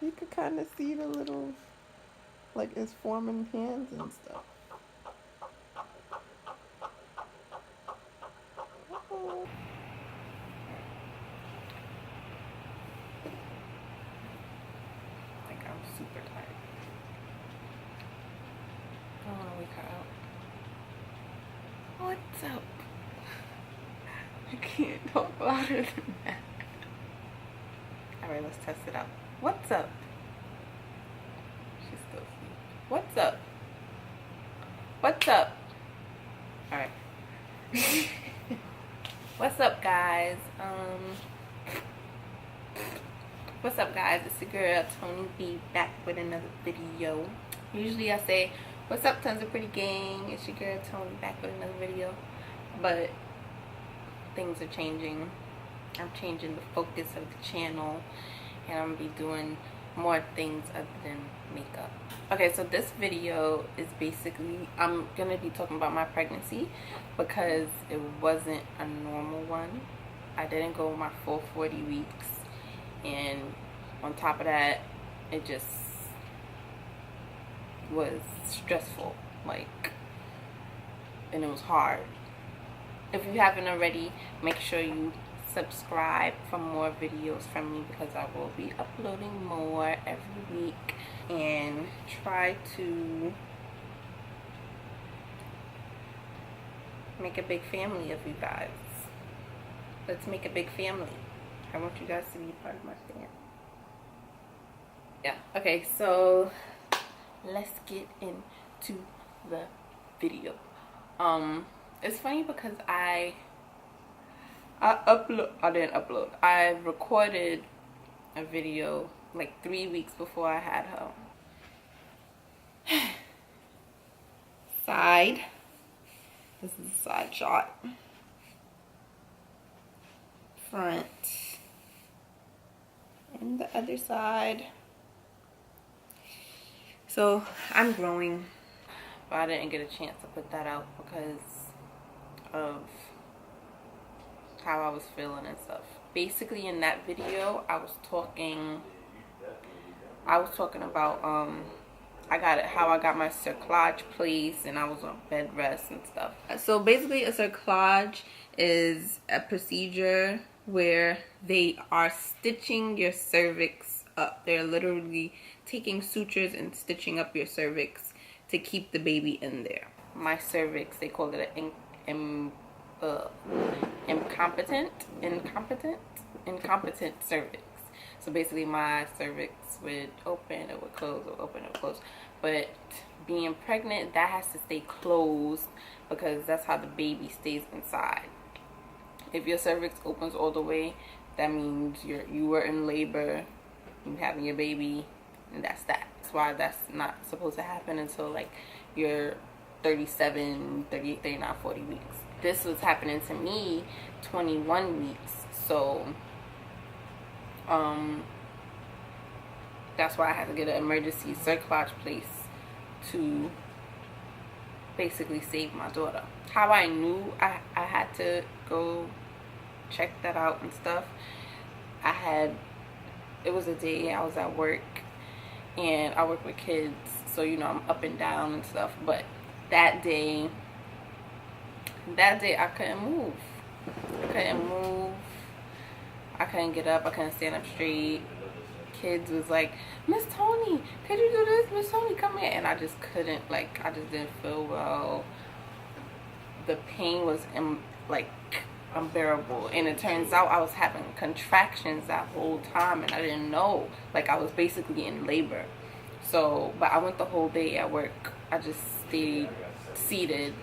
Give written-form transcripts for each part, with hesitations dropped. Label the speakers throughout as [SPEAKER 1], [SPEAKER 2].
[SPEAKER 1] You could kind of see the little, like it's forming hands and stuff. Uh-oh. Like I'm super tired. I don't want to wake her up. What's up? I can't talk louder than that. Alright, let's test it out. What's up? She's still asleep. What's up? What's up? Alright. What's up, guys? What's up, guys? It's your girl Tony B back with another video. Usually I say, what's up, Tons of Pretty Gang? It's your girl Tony back with another video. But things are changing. I'm changing the focus of the channel, and I'm gonna be doing more things other than makeup. Okay, so this video is basically, I'm gonna be talking about my pregnancy because it wasn't a normal one. I didn't go my full 40 weeks, and on top of that, it just was stressful, like, and it was hard. If you haven't already, make sure you subscribe for more videos from me because I will be uploading more every week, and try to make a big family of you guys. Let's make a big family. I want you guys to be part of my family. Yeah, okay, so let's get into the video. It's funny because I recorded a video like 3 weeks before I had her. Side. This is a side shot. Front. And the other side. So I'm growing, but I didn't get a chance to put that out because of how I was feeling and stuff. Basically, in that video, I was talking about how I got my CERCLAGE place, and I was on bed rest and stuff. So basically, a CERCLAGE is a procedure where they are stitching your cervix up. They're literally taking sutures and stitching up your cervix to keep the baby in there. My cervix, they call it an incompetent cervix. So basically my cervix would open, it would close, it would open, it would close. But being pregnant, that has to stay closed because that's how the baby stays inside. If your cervix opens all the way, that means you were in labor, you having your baby, and that's that. That's why that's not supposed to happen until like you're 37, 38, 39, 40 weeks. This was happening to me 21 weeks. So that's why I had to get an emergency CERCLAGE place to basically save my daughter. How I knew I had to go check that out and stuff, it was a day I was at work, and I work with kids, so you know I'm up and down and stuff, but that day I couldn't move. I couldn't get up. I couldn't stand up straight. Kids was like, Miss Tony, could you do this? Miss Tony, come here. And I just couldn't, like, I just didn't feel well. The pain was like unbearable, and it turns out I was having contractions that whole time, and I didn't know. Like, I was basically in labor. So, but I went the whole day at work. I just stayed seated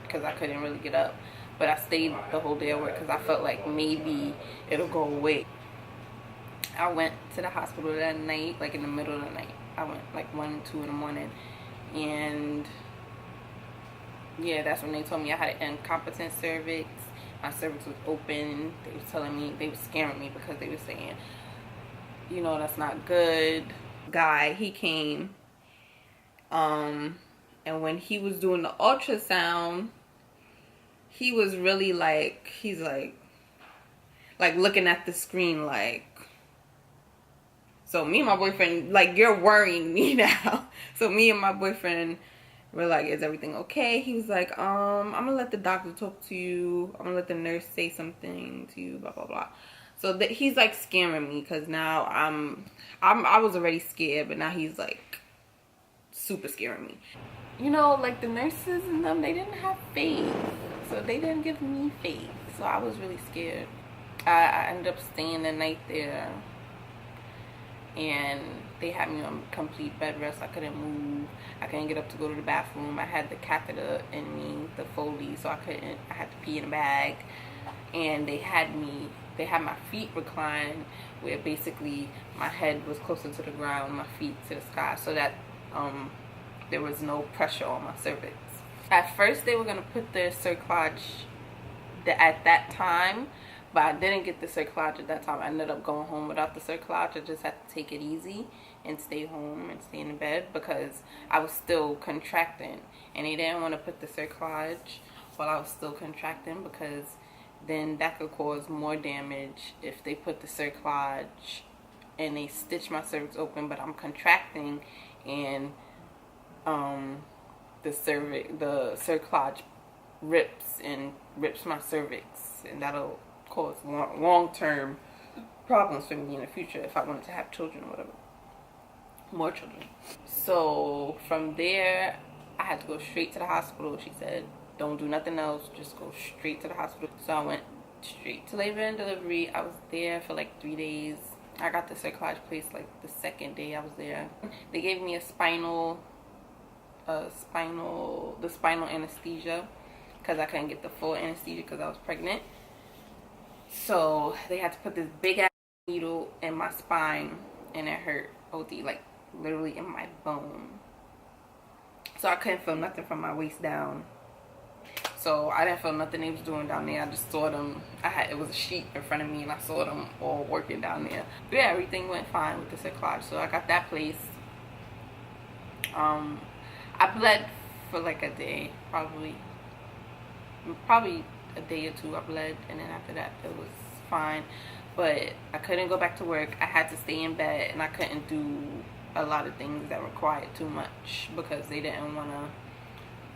[SPEAKER 1] because I couldn't really get up, but I stayed the whole day at work because I felt like maybe it'll go away. I went to the hospital that night, like in the middle of the night. I went like 1, 2 in the morning, and yeah, that's when they told me I had an incompetent cervix. My cervix was open. They was telling me, they was scaring me because they were saying, you know, that's not good. Guy, he came, and when he was doing the ultrasound, he was really like, he's like looking at the screen like, So me and my boyfriend, like, you're worrying me now. So me and my boyfriend were like, is everything okay? He was like, I'm gonna let the doctor talk to you. I'm gonna let the nurse say something to you, blah, blah, blah. So that he's like scaring me, because now I was already scared, but now he's like super scaring me. You know, like the nurses and them, they didn't have faith. So they didn't give me faith. So I was really scared. I ended up staying the night there. And they had me on complete bed rest. I couldn't move. I couldn't get up to go to the bathroom. I had the catheter in me, the Foley, so I had to pee in a bag. And they had my feet reclined, where basically my head was closer to the ground, my feet to the sky, so that there was no pressure on my cervix. At first they were going to put the CERCLAGE at that time, but I didn't get the CERCLAGE at that time. I ended up going home without the CERCLAGE. I just had to take it easy and stay home and stay in bed, because I was still contracting, and they didn't want to put the CERCLAGE while I was still contracting, because then that could cause more damage if they put the CERCLAGE and they stitch my cervix open, but I'm contracting, and the CERCLAGE rips my cervix, and that'll cause long-term problems for me in the future if I wanted to have children or whatever, more children. So from there, I had to go straight to the hospital. She said, don't do nothing else, just go straight to the hospital. So I went straight to labor and delivery. I was there for like 3 days. I got the CERCLAGE placed like the second day I was there. They gave me the spinal anesthesia, because I couldn't get the full anesthesia because I was pregnant. So they had to put this big ass needle in my spine, and it hurt OD, like literally in my bone. So I couldn't feel nothing from my waist down. So I didn't feel nothing they was doing down there. I just saw them. It was a sheet in front of me, and I saw them all working down there. But yeah, everything went fine with the CERCLAGE. So I got that placed. I bled for like a day, probably a day or two. I bled, and then after that it was fine. But I couldn't go back to work. I had to stay in bed, and I couldn't do a lot of things that required too much, because they didn't want to.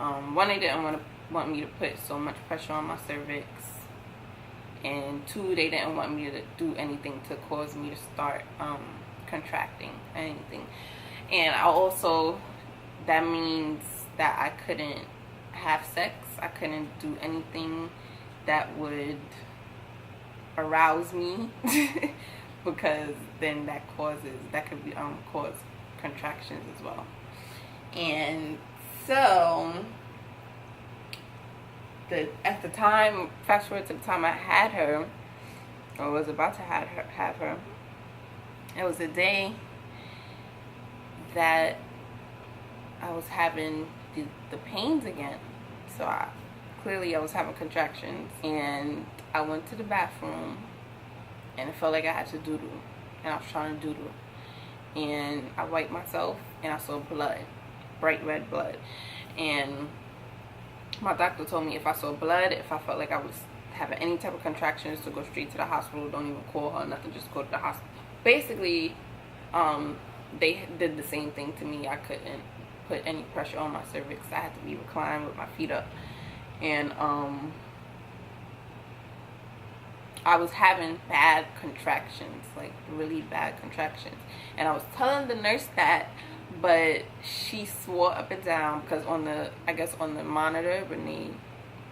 [SPEAKER 1] One, they didn't want me to put so much pressure on my cervix, and two, they didn't want me to do anything to cause me to start contracting anything. And I also, that means that I couldn't have sex. I couldn't do anything that would arouse me because then that could be cause contractions as well. And so at the time, fast forward to the time I had her, or was about to have her, it was the day that I was having the pains again. So I was having contractions, and I went to the bathroom, and it felt like I had to doodle, and I was trying to doodle, and I wiped myself, and I saw blood, bright red blood. And my doctor told me if I saw blood, if I felt like I was having any type of contractions, to go straight to the hospital. Don't even call her, nothing, just go to the hospital. Basically, they did the same thing to me. I couldn't put any pressure on my cervix. I had to be reclined with my feet up. And I was having bad contractions, like really bad contractions. And I was telling the nurse that, but she swore up and down, because on the monitor, when they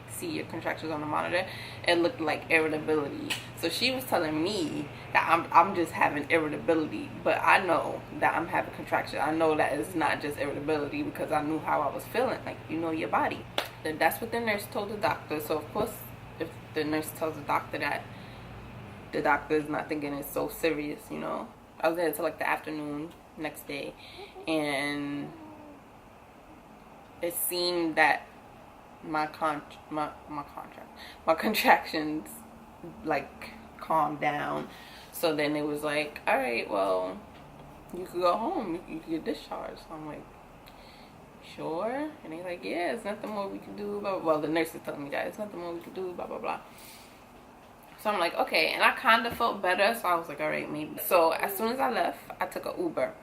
[SPEAKER 1] see your contractions on the monitor, it looked like irritability. So she was telling me that I'm just having irritability, but I know that I'm having contractions. I know that it's not just irritability, because I knew how I was feeling. Like, you know your body. Then that's what the nurse told the doctor. So of course, if the nurse tells the doctor that, the doctor is not thinking it's so serious, you know. I was there until like the afternoon next day, and it seemed that my contractions like calmed down. So then it was like, all right, well, you could go home, you could get discharged. So I'm like, sure. And they're like, yeah, there's nothing more we can do, blah, blah, blah. Well, the nurse is telling me that there's nothing more we can do, blah, blah, blah. So I'm like, okay. And I kind of felt better. So I was like, all right, maybe. So as soon as I left, I took an Uber,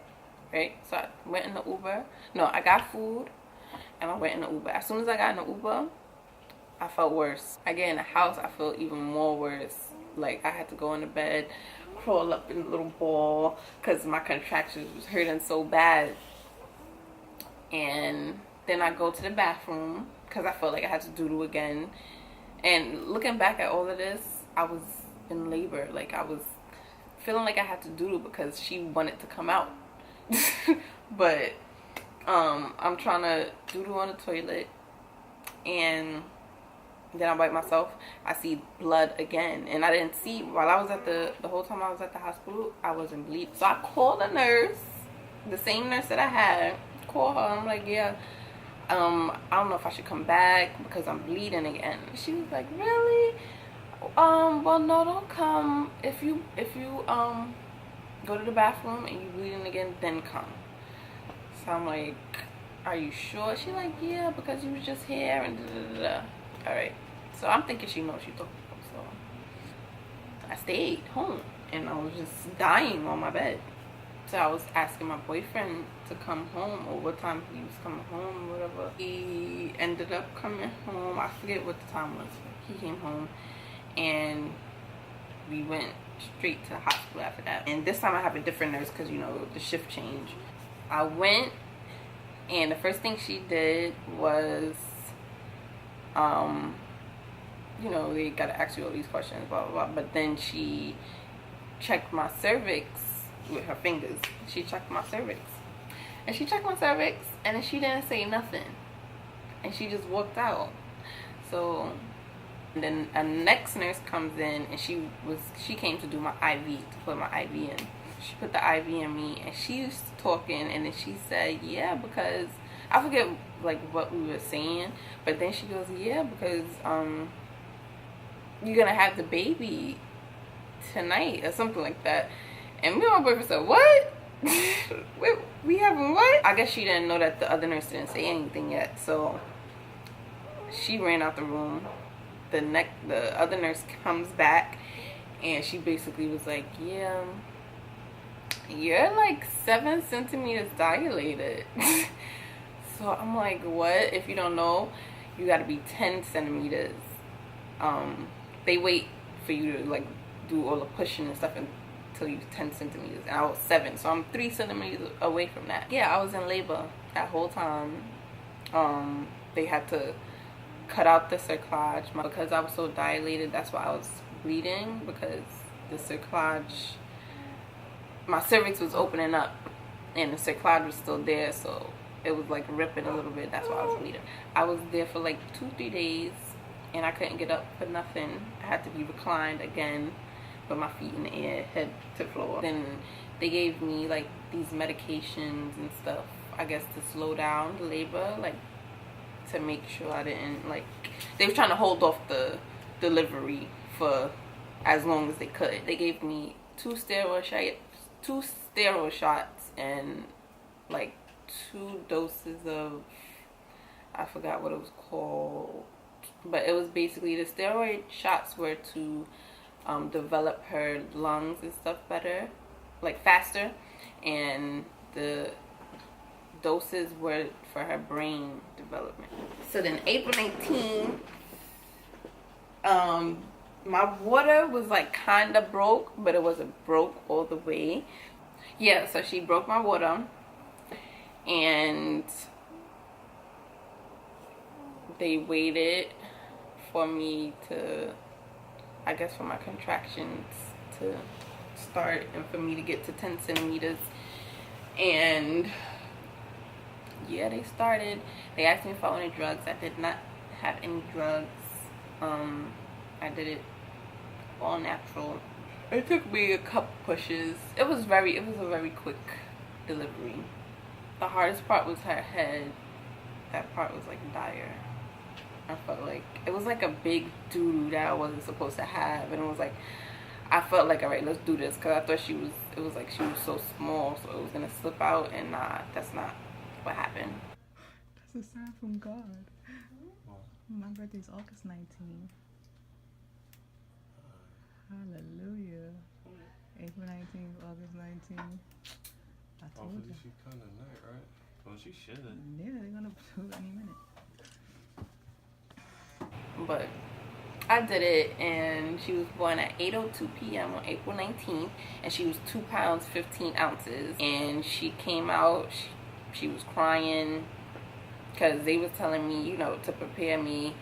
[SPEAKER 1] right? So I went in the Uber. No, I got food and I went in the Uber. As soon as I got in the Uber, I felt worse. I get in the house, I felt even more worse. Like I had to go in the bed, crawl up in a little ball because my contractions was hurting so bad. And then I go to the bathroom because I felt like I had to doodle again. And looking back at all of this, I was in labor. Like I was feeling like I had to doodle because she wanted to come out. But I'm trying to doodle on the toilet, and then I wipe myself. I see blood again, and I didn't see while I was at the whole time I was at the hospital. I wasn't bleeding, so I called the nurse, the same nurse that I had. Call her. I'm like, yeah, I don't know if I should come back because I'm bleeding again. She was like, really? Well, no, don't come. If you go to the bathroom and you bleeding again, then come. So I'm like, are you sure? She like, yeah, because you was just here and da-da-da-da. All right. So I'm thinking she knows she talking about. So I stayed home and I was just dying on my bed. So I was asking my boyfriend to come home, or what time he was coming home or whatever. He ended up coming home. I forget what the time was. He came home and we went straight to the hospital after that. And this time I have a different nurse because, you know, the shift change. I went, and the first thing she did was, you know, they gotta ask you all these questions, blah, blah, blah. But then she checked my cervix with her fingers. She checked my cervix. And she checked my cervix, and then she didn't say nothing. And she just walked out. So, and then a next nurse comes in, and she came to do my IV, to put my IV in. She put the IV in me, and she was talking, and then she said, yeah, because, I forget, like, what we were saying, but then she goes, yeah, because, you're gonna have the baby tonight, or something like that. And me and my boyfriend said, what? Wait, we having what? I guess she didn't know that the other nurse didn't say anything yet, so she ran out the room. The other nurse comes back, and she basically was like, yeah, you're like 7 centimeters dilated. So I'm like, what? If you don't know, you gotta be 10 centimeters. They wait for you to like do all the pushing and stuff until you're 10 centimeters. And I was 7, so I'm 3 centimeters away from that. Yeah, I was in labor that whole time. They had to cut out the cerclage because I was so dilated. That's why I was bleeding, because the cerclage, my cervix was opening up and the cerclage was still there, so it was like ripping a little bit. That's why I was bleeding. I was there for like 2-3 days, and I couldn't get up for nothing. I had to be reclined again with my feet in the air, head to floor. Then they gave me like these medications and stuff, I guess, to slow down the labor, like to make sure I didn't, like, they were trying to hold off the delivery for as long as they could. They gave me 2 steroid shots and like 2 doses of, I forgot what it was called, but it was basically, the steroid shots were to develop her lungs and stuff better, like faster, and the doses were for her brain development. So then April 19th, my water was like kind of broke, but it wasn't broke all the way. Yeah, so she broke my water, and they waited for me to, I guess, for my contractions to start and for me to get to 10 centimeters. And yeah, they started. They asked me if I wanted drugs. I did not have any drugs. I did it all natural. It took me a couple pushes. It was a very quick delivery. The hardest part was her head. That part was like dire. I felt like it was like a big doo-doo that I wasn't supposed to have, and it was like, I felt like, all right, let's do this, because I thought it was like she was so small, so it was gonna slip out, and nah, that's not what happened.
[SPEAKER 2] That's a sign from God. My birthday's August 19th. Hallelujah. April 19th, August 19th. I told
[SPEAKER 3] Hopefully
[SPEAKER 2] you.
[SPEAKER 3] she come tonight, right? Well, she should.
[SPEAKER 2] Yeah, they're gonna do it any minute.
[SPEAKER 1] But I did it, and she was born at 8:02 p.m. on April 19th, and she was 2 pounds 15 ounces. And she came out, she was crying because they was telling me, you know, to prepare me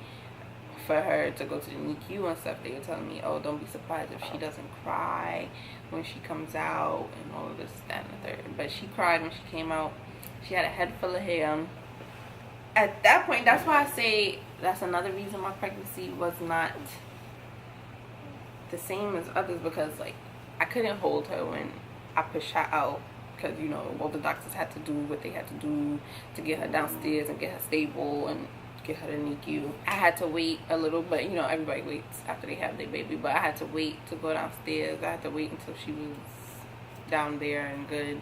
[SPEAKER 1] for her to go to the NICU and stuff. They were telling me, oh, don't be surprised if she doesn't cry when she comes out and all of this, that, and the third. But she cried when she came out. She had a head full of hair. At that point, that's why I say that's another reason my pregnancy was not the same as others, because like I couldn't hold her when I pushed her out, because you know all the doctors had to do what they had to do to get her downstairs and get her stable and get her to NICU. I had to wait a little, but you know everybody waits after they have their baby, but I had to wait to go downstairs. I had to wait until she was down there and good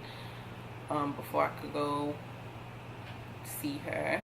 [SPEAKER 1] before I could go see her.